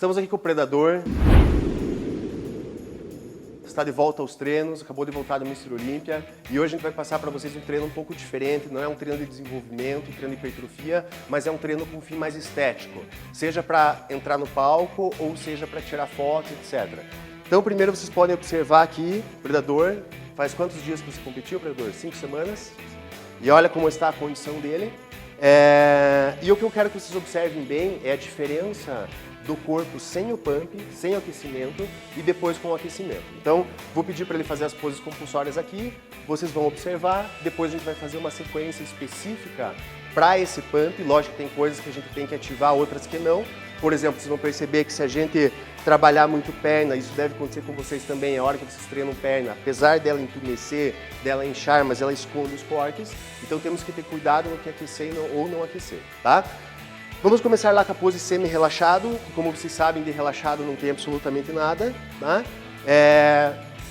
Estamos aqui com o Predador. Está de volta aos treinos, acabou de voltar do Mr. Olímpia e hoje a gente vai passar para vocês um treino um pouco diferente. Não é um treino de desenvolvimento, um treino de hipertrofia, mas é um treino com um fim mais estético, seja para entrar no palco ou seja para tirar foto, etc. Então, primeiro vocês podem observar aqui, Predador, faz quantos dias que você competiu, Predador? 5 semanas. E olha como está a condição dele. E o que eu quero que vocês observem bem é a diferença do corpo sem o pump, sem o aquecimento e depois com o aquecimento. Então, vou pedir para ele fazer as poses compulsórias aqui, vocês vão observar, depois a gente vai fazer uma sequência específica para esse pump. Lógico que tem coisas que a gente tem que ativar, outras que não. Por exemplo, vocês vão perceber que se a gente trabalhar muito perna, isso deve acontecer com vocês também, a hora que vocês treinam perna, apesar dela entumecer, dela inchar, mas ela esconde os cortes, então temos que ter cuidado no que aquecer ou não aquecer, tá? Vamos começar lá com a pose semi-relaxado, que como vocês sabem, de relaxado não tem absolutamente nada, tá?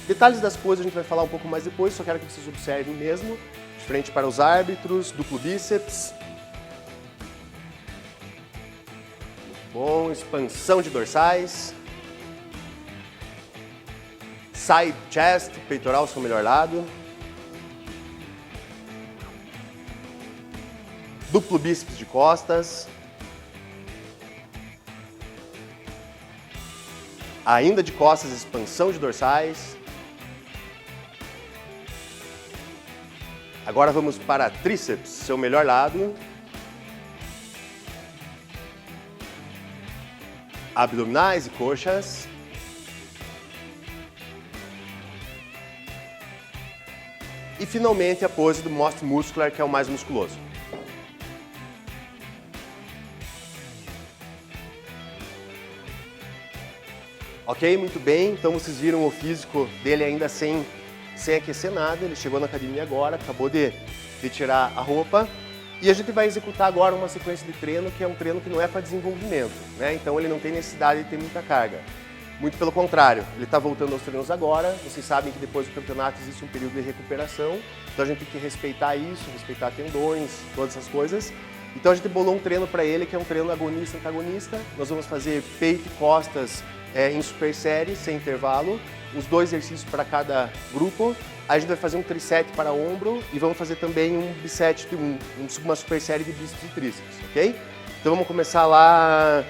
Detalhes das poses a gente vai falar um pouco mais depois, só quero que vocês observem mesmo, de frente para os árbitros, duplo bíceps. Bom, expansão de dorsais. Side chest, peitoral seu melhor lado. Duplo bíceps de costas. Ainda de costas, expansão de dorsais. Agora vamos para tríceps, seu melhor lado. Abdominais e coxas. E finalmente a pose do most muscular, que é o mais musculoso. Ok, muito bem. Então vocês viram o físico dele ainda sem aquecer nada. Ele chegou na academia agora, acabou de tirar a roupa. E a gente vai executar agora uma sequência de treino que é um treino que não é para desenvolvimento, né? Então ele não tem necessidade de ter muita carga. Muito pelo contrário, ele está voltando aos treinos agora. Vocês sabem que depois do campeonato existe um período de recuperação. Então a gente tem que respeitar isso, respeitar tendões, todas essas coisas. Então a gente bolou um treino para ele que é um treino agonista-antagonista. Nós vamos fazer peito e costas em super série, sem intervalo. Os 2 exercícios para cada grupo. Aí a gente vai fazer um tricep para ombro e vamos fazer também um bicep, uma super série de bíceps e tríceps, ok? Então vamos começar lá.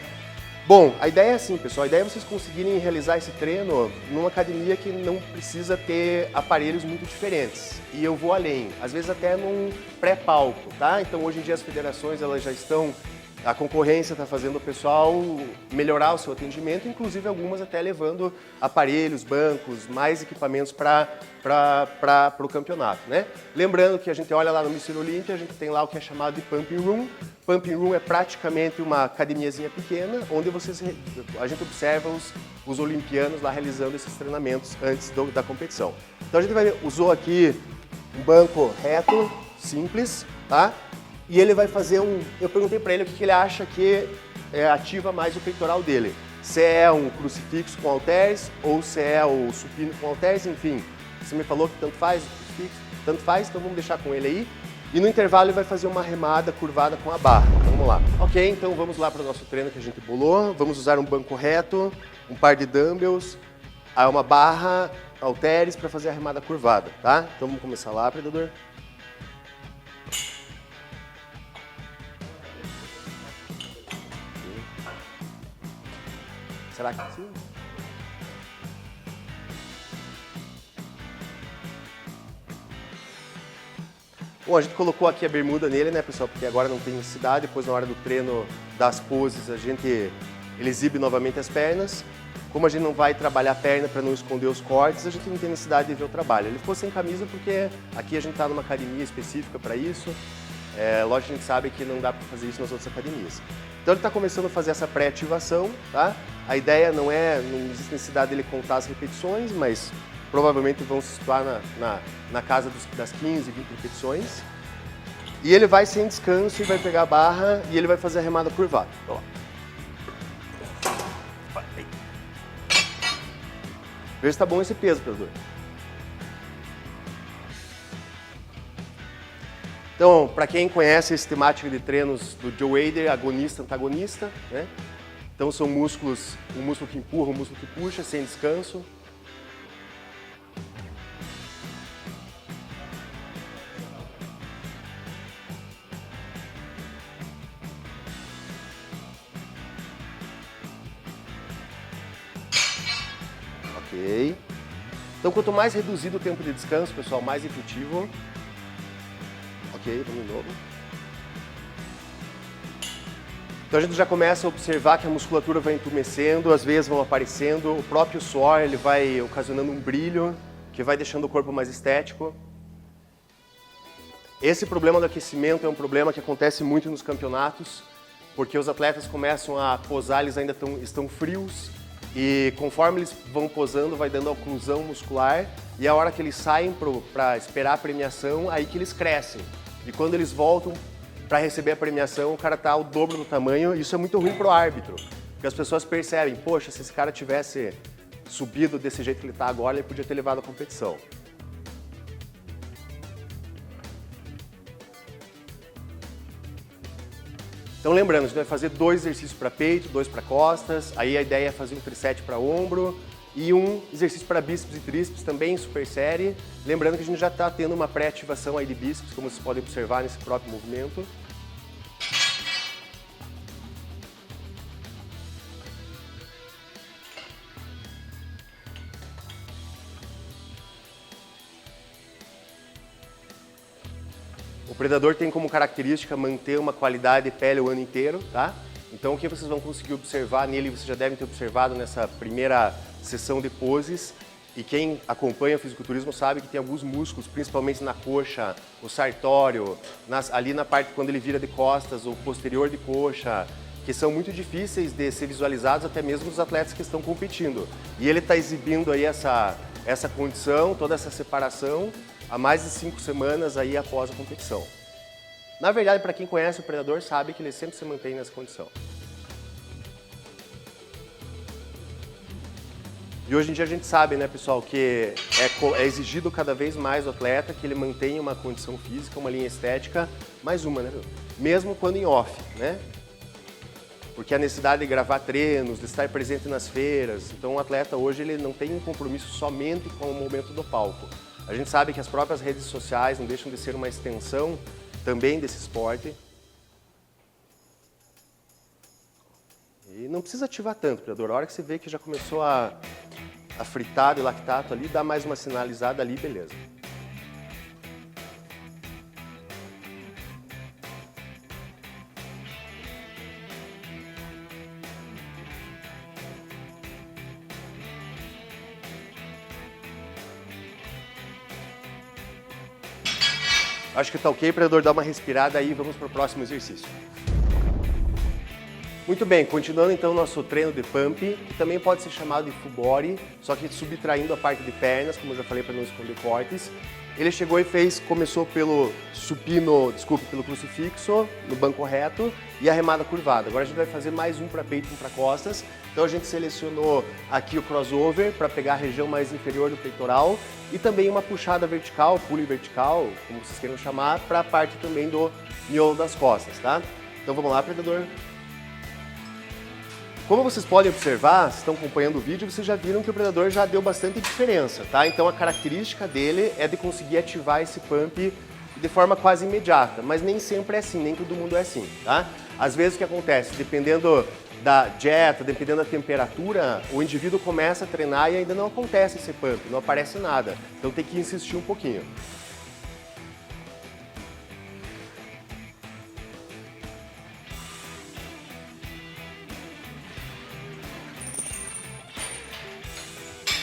Bom, a ideia é assim, pessoal, a ideia é vocês conseguirem realizar esse treino numa academia que não precisa ter aparelhos muito diferentes. E eu vou além, às vezes até num pré-palco, tá? Então hoje em dia as federações elas já estão, a concorrência está fazendo o pessoal melhorar o seu atendimento, inclusive algumas até levando aparelhos, bancos, mais equipamentos para o campeonato, né? Lembrando que a gente olha lá no Mr. Olímpia, a gente tem lá o que é chamado de Pumping Room. Pumping Room é praticamente uma academiazinha pequena, onde a gente observa os olimpianos lá realizando esses treinamentos antes da competição. Então a gente usou aqui um banco reto, simples, tá? E ele vai fazer eu perguntei para ele o que ele acha que ativa mais o peitoral dele. Se é um crucifixo com halteres ou se é o supino com halteres, enfim. Você me falou que tanto faz, crucifixo, tanto faz, então vamos deixar com ele aí. E no intervalo ele vai fazer uma remada curvada com a barra. Vamos lá. Ok, então vamos lá para o nosso treino que a gente bolou. Vamos usar um banco reto, um par de dumbbells, uma barra, halteres para fazer a remada curvada, tá? Então vamos começar lá, Predador. Será que sim? Bom, a gente colocou aqui a bermuda nele, né, pessoal? Porque agora não tem necessidade. Depois, na hora do treino das poses, ele exibe novamente as pernas. Como a gente não vai trabalhar a perna para não esconder os cortes, a gente não tem necessidade de ver o trabalho. Ele ficou sem camisa porque aqui a gente está numa academia específica para isso. Lógico que a gente sabe que não dá para fazer isso nas outras academias. Então ele está começando a fazer essa pré-ativação, tá? A ideia não existe necessidade dele contar as repetições, mas provavelmente vão se situar na casa das 15, 20 repetições. E ele vai sem descanso e vai pegar a barra e ele vai fazer a remada curvada. Ó. Vê se tá bom esse peso, Predador. Então, para quem conhece esse temática de treinos do Joe Weider, agonista, antagonista, né? Então são músculos, um músculo que empurra, um músculo que puxa, sem descanso. Ok. Então quanto mais reduzido o tempo de descanso, pessoal, mais efetivo. Ok, vamos de novo. Então a gente já começa a observar que a musculatura vai entumecendo, as veias vão aparecendo, o próprio suor ele vai ocasionando um brilho que vai deixando o corpo mais estético. Esse problema do aquecimento é um problema que acontece muito nos campeonatos, porque os atletas começam a posar, eles ainda estão frios e conforme eles vão posando vai dando oclusão muscular e a hora que eles saem para esperar a premiação, aí que eles crescem. E quando eles voltam para receber a premiação, o cara tá ao dobro do tamanho, e isso é muito ruim pro árbitro, porque as pessoas percebem, poxa, se esse cara tivesse subido desse jeito que ele está agora, ele podia ter levado a competição. Então lembrando, a gente vai fazer 2 exercícios para peito, 2 para costas, aí a ideia é fazer um tricep para ombro e um exercício para bíceps e tríceps também em super série. Lembrando que a gente já está tendo uma pré-ativação aí de bíceps, como vocês podem observar nesse próprio movimento. O predador tem como característica manter uma qualidade de pele o ano inteiro, tá? Então o que vocês vão conseguir observar nele, vocês já devem ter observado nessa primeira sessão de poses, e quem acompanha o fisiculturismo sabe que tem alguns músculos, principalmente na coxa, o sartório, ali na parte quando ele vira de costas, o posterior de coxa, que são muito difíceis de ser visualizados até mesmo nos atletas que estão competindo. E ele está exibindo aí essa condição, toda essa separação, há mais de 5 semanas aí após a competição. Na verdade, para quem conhece o predador, sabe que ele sempre se mantém nessa condição. E hoje em dia a gente sabe, né, pessoal, que é exigido cada vez mais do atleta que ele mantenha uma condição física, uma linha estética, mais uma, né, mesmo quando em off, né? Porque a necessidade de gravar treinos, de estar presente nas feiras, então o atleta hoje ele não tem um compromisso somente com o momento do palco. A gente sabe que as próprias redes sociais não deixam de ser uma extensão também desse esporte. E não precisa ativar tanto, predador. A hora que você vê que já começou a fritar de lactato ali, dá mais uma sinalizada ali, beleza. Acho que tá ok, predador, dá uma respirada aí e vamos para o próximo exercício. Muito bem, continuando então o nosso treino de pump, que também pode ser chamado de full body, só que subtraindo a parte de pernas, como eu já falei para não esconder cortes. Ele chegou e começou pelo supino, pelo crucifixo, no banco reto e a remada curvada. Agora a gente vai fazer mais um para peito e um para costas. Então a gente selecionou aqui o crossover para pegar a região mais inferior do peitoral e também uma puxada vertical, pulo vertical, como vocês queiram chamar, para a parte também do miolo das costas, tá? Então vamos lá, predador. Como vocês podem observar, se estão acompanhando o vídeo, vocês já viram que o predador já deu bastante diferença, tá? Então a característica dele é de conseguir ativar esse pump de forma quase imediata, mas nem sempre é assim, nem todo mundo é assim, tá? Às vezes o que acontece, dependendo da dieta, dependendo da temperatura, o indivíduo começa a treinar e ainda não acontece esse pump, não aparece nada. Então tem que insistir um pouquinho.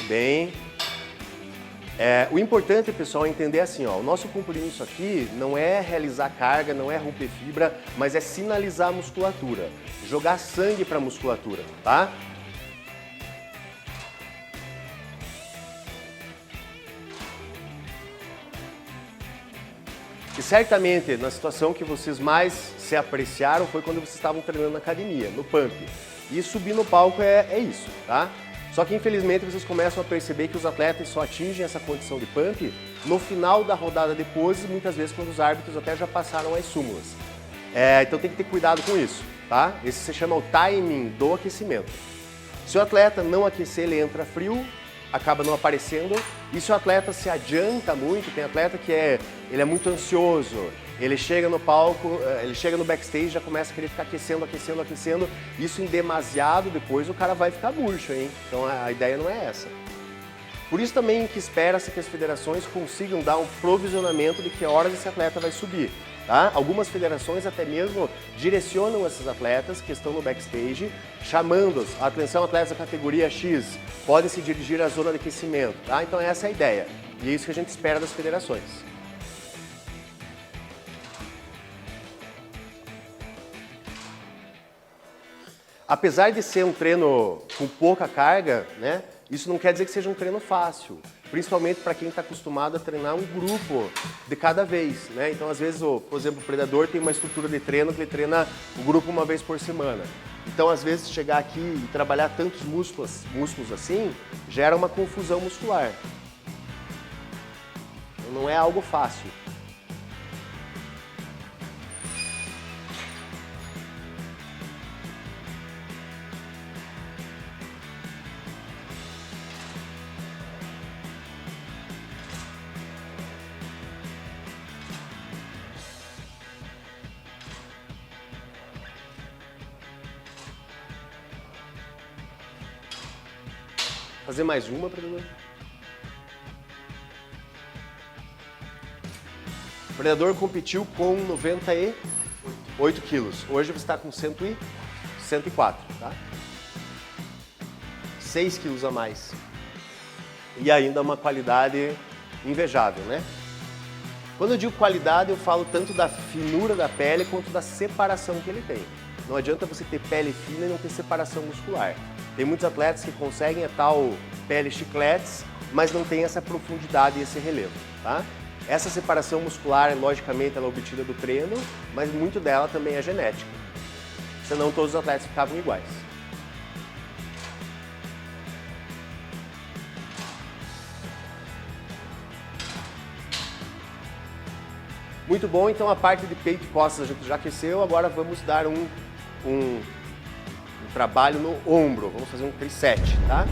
Bem, o importante, pessoal, é entender assim, ó, o nosso compromisso aqui não é realizar carga, não é romper fibra, mas é sinalizar a musculatura, jogar sangue para a musculatura, tá? E certamente, na situação que vocês mais se apreciaram foi quando vocês estavam treinando na academia, no pump. E subir no palco é isso, tá? Só que infelizmente vocês começam a perceber que os atletas só atingem essa condição de pump no final da rodada de poses, muitas vezes quando os árbitros até já passaram as súmulas. Então tem que ter cuidado com isso. tá? Esse se chama o timing do aquecimento. Se o atleta não aquecer, ele entra frio, acaba não aparecendo. E se o atleta se adianta muito, tem atleta que ele é muito ansioso, ele chega no palco, ele chega no backstage, já começa a querer ficar aquecendo, aquecendo, aquecendo. Isso em demasiado, depois o cara vai ficar murcho, hein? Então a ideia não é essa. Por isso também que espera-se que as federações consigam dar um provisionamento de que horas esse atleta vai subir. Tá? Algumas federações até mesmo direcionam esses atletas que estão no backstage, chamando-os, atenção atletas da categoria X, podem se dirigir à zona de aquecimento. Tá? Então essa é a ideia e é isso que a gente espera das federações. Apesar de ser um treino com pouca carga, né, isso não quer dizer que seja um treino fácil. Principalmente para quem está acostumado a treinar um grupo de cada vez, né? Então, às vezes, por exemplo, o predador tem uma estrutura de treino que ele treina o grupo uma vez por semana. Então, às vezes, chegar aqui e trabalhar tantos músculos assim, gera uma confusão muscular. Então, não é algo fácil. Fazer mais uma, predador. O predador competiu com 98 quilos. Hoje você está com 104, tá? 6 quilos a mais. E ainda uma qualidade invejável, né? Quando eu digo qualidade, eu falo tanto da finura da pele quanto da separação que ele tem. Não adianta você ter pele fina e não ter separação muscular. Tem muitos atletas que conseguem a tal pele chicletes, mas não tem essa profundidade e esse relevo, tá? Essa separação muscular, logicamente, ela é obtida do treino, mas muito dela também é genética. Senão todos os atletas ficavam iguais. Muito bom, então a parte de peito e costas a gente já aqueceu, agora vamos dar um trabalho no ombro, vamos fazer um tricep, tá?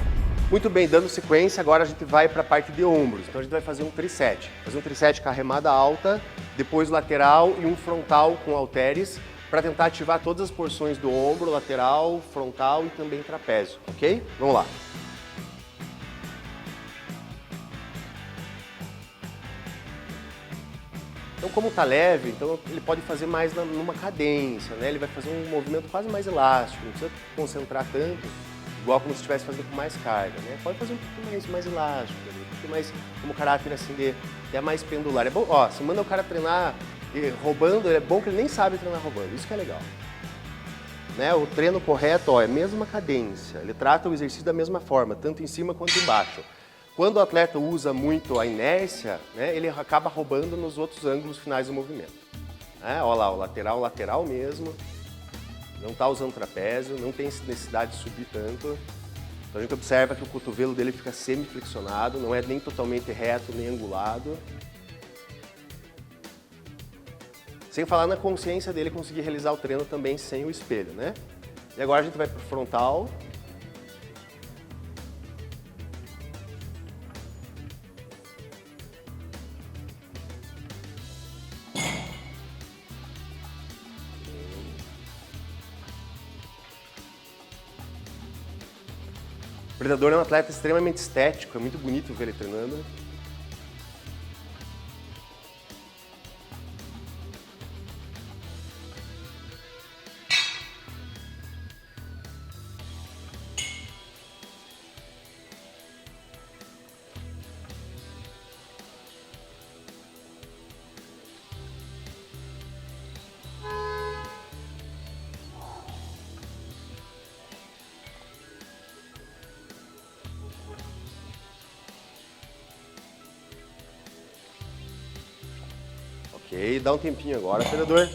Muito bem, dando sequência, agora a gente vai para a parte de ombros, então a gente vai fazer um tricep. Fazer um tricep com a remada alta, depois lateral e um frontal com halteres, para tentar ativar todas as porções do ombro, lateral, frontal e também trapézio, ok? Vamos lá. Então, como está leve, então ele pode fazer mais numa cadência, né? Ele vai fazer um movimento quase mais elástico, não precisa concentrar tanto, igual como se estivesse fazendo com mais carga, né? Pode fazer um pouquinho mais elástico, um pouquinho mais como caráter assim de até mais pendular. É bom, ó, se manda o cara treinar roubando, é bom que ele nem sabe treinar roubando, isso que é legal. Né? O treino correto, ó, é a mesma cadência, ele trata o exercício da mesma forma, tanto em cima quanto embaixo. Quando o atleta usa muito a inércia, né, ele acaba roubando nos outros ângulos finais do movimento. Olha lá, o lateral mesmo, não está usando trapézio, não tem necessidade de subir tanto. Então a gente observa que o cotovelo dele fica semi-flexionado, não é nem totalmente reto, nem angulado. Sem falar na consciência dele conseguir realizar o treino também sem o espelho, né? E agora a gente vai para o frontal. O predador é um atleta extremamente estético, é muito bonito ver ele treinando. Ok, dá um tempinho agora, treinador.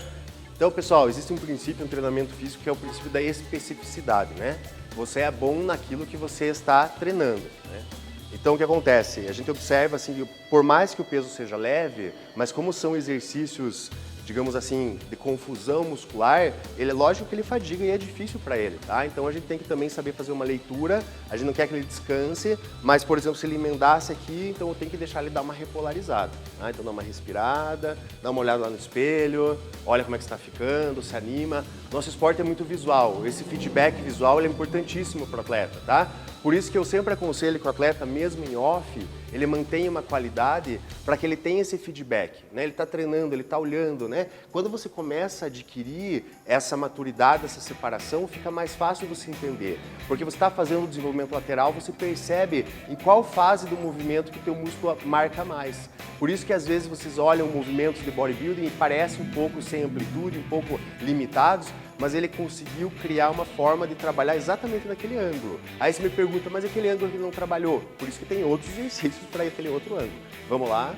Então, pessoal, existe um princípio no treinamento físico que é o princípio da especificidade, né? Você é bom naquilo que você está treinando, né? Então, o que acontece? A gente observa, assim, que por mais que o peso seja leve, mas como são exercícios digamos assim, de confusão muscular, ele é lógico que ele fadiga e é difícil para ele, tá? Então a gente tem que também saber fazer uma leitura, a gente não quer que ele descanse, mas, por exemplo, se ele emendasse aqui, então eu tenho que deixar ele dar uma repolarizada, tá? Então dá uma respirada, dá uma olhada lá no espelho, olha como é que está ficando, se anima. Nosso esporte é muito visual, esse feedback visual ele é importantíssimo para o atleta, tá? Por isso que eu sempre aconselho que o atleta, mesmo em off, ele mantenha uma qualidade para que ele tenha esse feedback, né? Ele está treinando, ele está olhando, né? Quando você começa a adquirir essa maturidade, essa separação, fica mais fácil você entender. Porque você está fazendo o desenvolvimento lateral, você percebe em qual fase do movimento que o teu músculo marca mais. Por isso que às vezes vocês olham movimentos de bodybuilding e parecem um pouco sem amplitude, um pouco limitados, mas ele conseguiu criar uma forma de trabalhar exatamente naquele ângulo. Aí você me pergunta, mas aquele ângulo que ele não trabalhou? Por isso que tem outros exercícios para aquele outro ângulo. Vamos lá?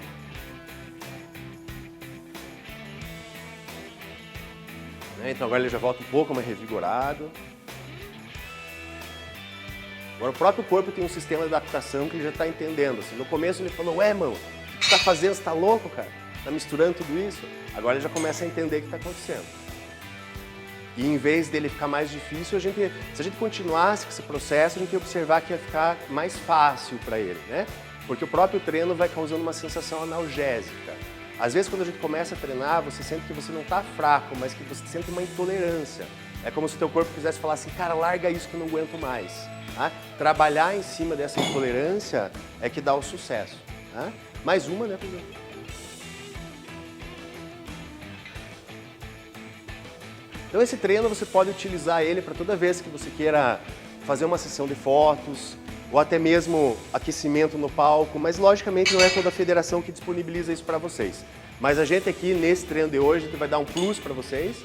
Então agora ele já volta um pouco mais revigorado. Agora o próprio corpo tem um sistema de adaptação que ele já está entendendo. Assim, no começo ele falou, ué, mano, o que você está fazendo? Você está louco, cara? Está misturando tudo isso? Agora ele já começa a entender o que está acontecendo. E em vez dele ficar mais difícil, se a gente continuasse com esse processo, a gente ia observar que ia ficar mais fácil para ele, né? Porque o próprio treino vai causando uma sensação analgésica. Às vezes, quando a gente começa a treinar, você sente que você não está fraco, mas que você sente uma intolerância. É como se o teu corpo quisesse falar assim, cara, larga isso que eu não aguento mais. Tá? Trabalhar em cima dessa intolerância é que dá o sucesso. Tá? Mais uma, né, professor? Então esse treino você pode utilizar ele para toda vez que você queira fazer uma sessão de fotos ou até mesmo aquecimento no palco, mas logicamente não é toda a federação que disponibiliza isso para vocês. Mas a gente aqui nesse treino de hoje a gente vai dar um plus para vocês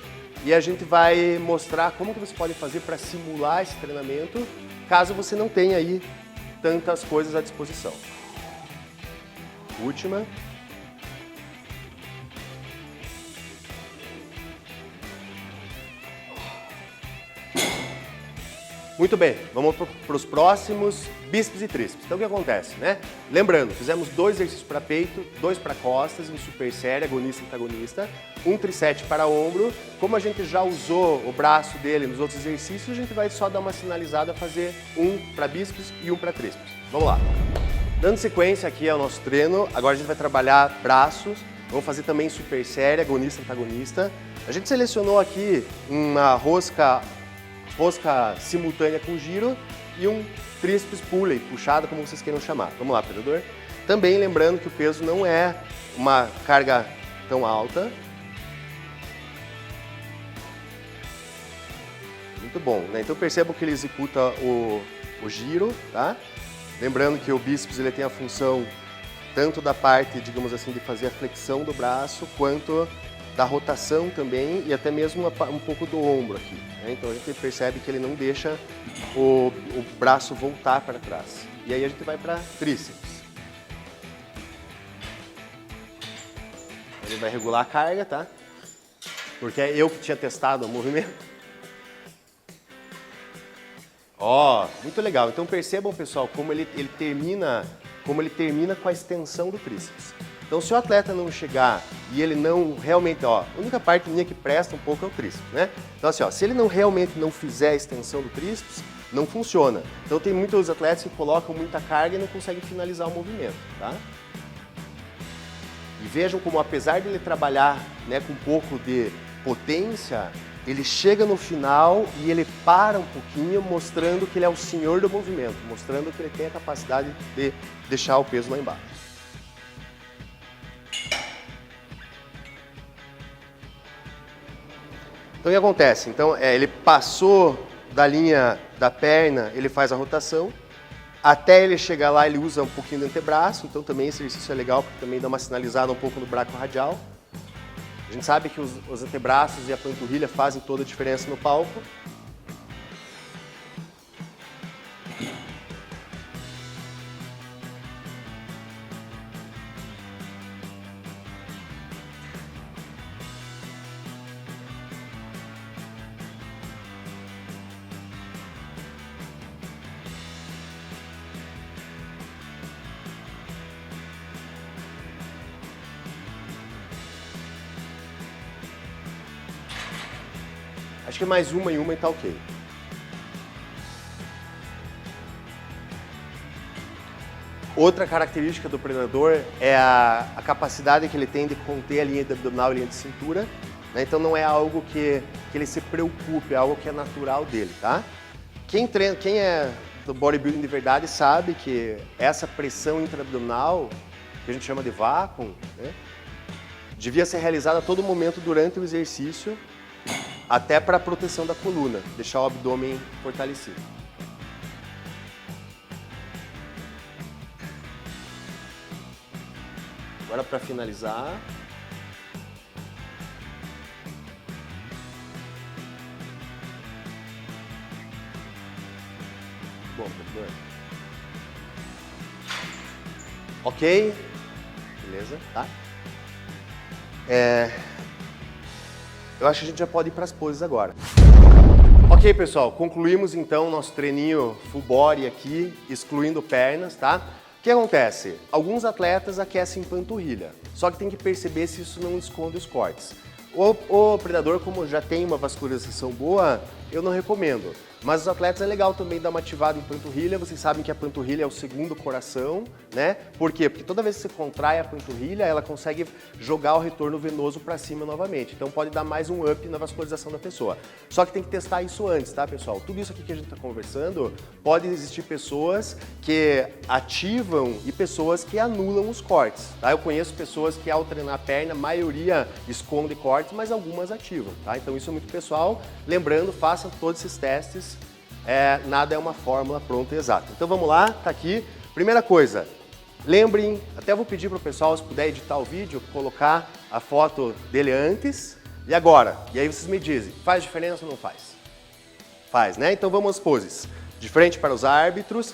e a gente vai mostrar como que você pode fazer para simular esse treinamento caso você não tenha aí tantas coisas à disposição. Última. Muito bem, vamos para os próximos bíceps e tríceps. Então o que acontece, né? Lembrando, fizemos 2 exercícios para peito, 2 para costas, em super série, agonista e antagonista, um triset para ombro. Como a gente já usou o braço dele nos outros exercícios, a gente vai só dar uma sinalizada, fazer um para bíceps e um para tríceps. Vamos lá. Dando sequência aqui ao nosso treino, agora a gente vai trabalhar braços, vamos fazer também super série, agonista e antagonista. A gente selecionou aqui uma rosca simultânea com giro e um tríceps pulley, puxada, como vocês queiram chamar. Vamos lá, treinador. Também lembrando que o peso não é uma carga tão alta. Muito bom, né? Então percebam que ele executa o giro, tá? Lembrando que o bíceps ele tem a função tanto da parte, digamos assim, de fazer a flexão do braço, quanto da rotação também e até mesmo um pouco do ombro aqui. Né? Então a gente percebe que ele não deixa o braço voltar para trás. E aí a gente vai para tríceps. Ele vai regular a carga, tá? Porque é eu que tinha testado o movimento. Ó, muito legal. Então percebam, pessoal, como ele termina com a extensão do tríceps. Então, se o atleta não chegar e ele não realmente, ó, a única parte minha que presta um pouco é o tríceps, né? Então, assim, ó, se ele não realmente não fizer a extensão do tríceps, não funciona. Então, tem muitos atletas que colocam muita carga e não conseguem finalizar o movimento, tá? E vejam como, apesar de ele trabalhar, né, com um pouco de potência, ele chega no final e ele para um pouquinho, mostrando que ele é o senhor do movimento, mostrando que ele tem a capacidade de deixar o peso lá embaixo. Então o que acontece? Então ele passou da linha da perna, ele faz a rotação, até ele chegar lá ele usa um pouquinho do antebraço, então também esse exercício é legal porque também dá uma sinalizada um pouco no braquiorradial. A gente sabe que os antebraços e a panturrilha fazem toda a diferença no palco. Acho que mais uma e tá ok. Outra característica do predador é a capacidade que ele tem de conter a linha de abdominal e a linha de cintura, né? Então não é algo que ele se preocupe, é algo que é natural dele, tá? Quem é do bodybuilding de verdade sabe que essa pressão intraabdominal, que a gente chama de vácuo, né, devia ser realizada a todo momento durante o exercício, até para a proteção da coluna, deixar o abdômen fortalecido. Agora, para finalizar, bom, professor. Ok, beleza, tá? Eu acho que a gente já pode ir para as poses agora. Ok, pessoal, concluímos então nosso treininho full body aqui, excluindo pernas, tá? O que acontece? Alguns atletas aquecem panturrilha, só que tem que perceber se isso não esconde os cortes. O predador, como já tem uma vascularização boa, eu não recomendo. Mas os atletas é legal também dar uma ativada em panturrilha. Vocês sabem que a panturrilha é o segundo coração, né? Por quê? Porque toda vez que você contrai a panturrilha, ela consegue jogar o retorno venoso para cima novamente. Então pode dar mais um up na vascularização da pessoa. Só que tem que testar isso antes, tá, pessoal? Tudo isso aqui que a gente está conversando, pode existir pessoas que ativam e pessoas que anulam os cortes, tá? Eu conheço pessoas que ao treinar a perna, a maioria esconde cortes, mas algumas ativam, tá? Então isso é muito pessoal. Lembrando, façam todos esses testes. Nada é uma fórmula pronta e exata. Então vamos lá, tá aqui. Primeira coisa, lembrem, até vou pedir para o pessoal, se puder editar o vídeo, colocar a foto dele antes e agora. E aí vocês me dizem, faz diferença ou não faz? Faz, né? Então vamos às poses. De frente para os árbitros.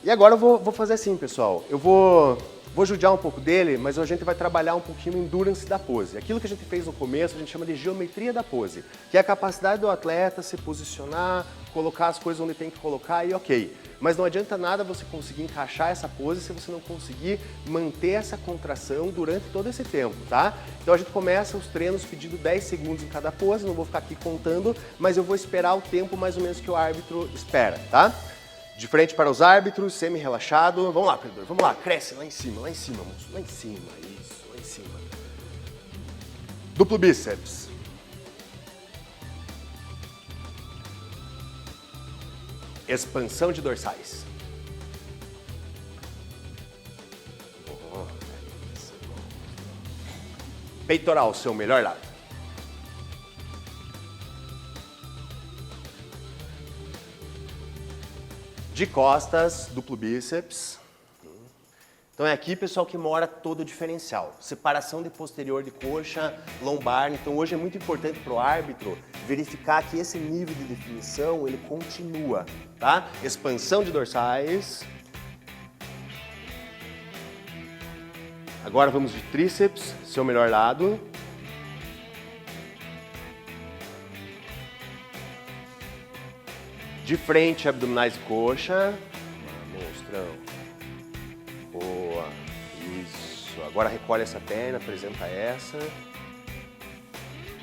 E agora eu vou fazer assim, pessoal. Eu vou judiar um pouco dele, mas a gente vai trabalhar um pouquinho o endurance da pose. Aquilo que a gente fez no começo, a gente chama de geometria da pose, que é a capacidade do atleta se posicionar, colocar as coisas onde tem que colocar e ok. Mas não adianta nada você conseguir encaixar essa pose se você não conseguir manter essa contração durante todo esse tempo, tá? Então a gente começa os treinos pedindo 10 segundos em cada pose, não vou ficar aqui contando, mas eu vou esperar o tempo mais ou menos que o árbitro espera, tá? De frente para os árbitros, semi-relaxado. Vamos lá, predador, vamos lá, cresce lá em cima, moço, lá em cima, isso, lá em cima. Duplo bíceps. Expansão de dorsais. Peitoral, seu melhor lado. De costas, duplo bíceps. Então é aqui, pessoal, que mora todo o diferencial. Separação de posterior de coxa, lombar. Então hoje é muito importante para o árbitro verificar que esse nível de definição, ele continua, tá? Expansão de dorsais. Agora vamos de tríceps, seu melhor lado. De frente, abdominais e coxa. Monstrão. Boa. Isso. Agora recolhe essa perna, apresenta essa.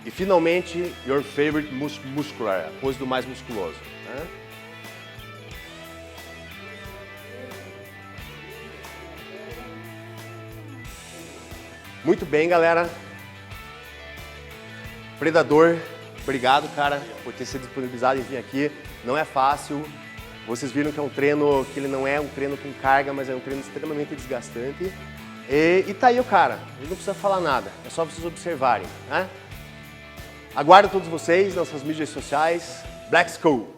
E finalmente, your favorite muscular, a pose do mais musculoso. Né? Muito bem, galera. Predador, obrigado, cara, por ter se disponibilizado em vir aqui. Não é fácil. Vocês viram que é um treino que ele não é um treino com carga, mas é um treino extremamente desgastante. E tá aí o cara. Ele não precisa falar nada. É só vocês observarem, né? Aguardo todos vocês nas suas mídias sociais. Black School.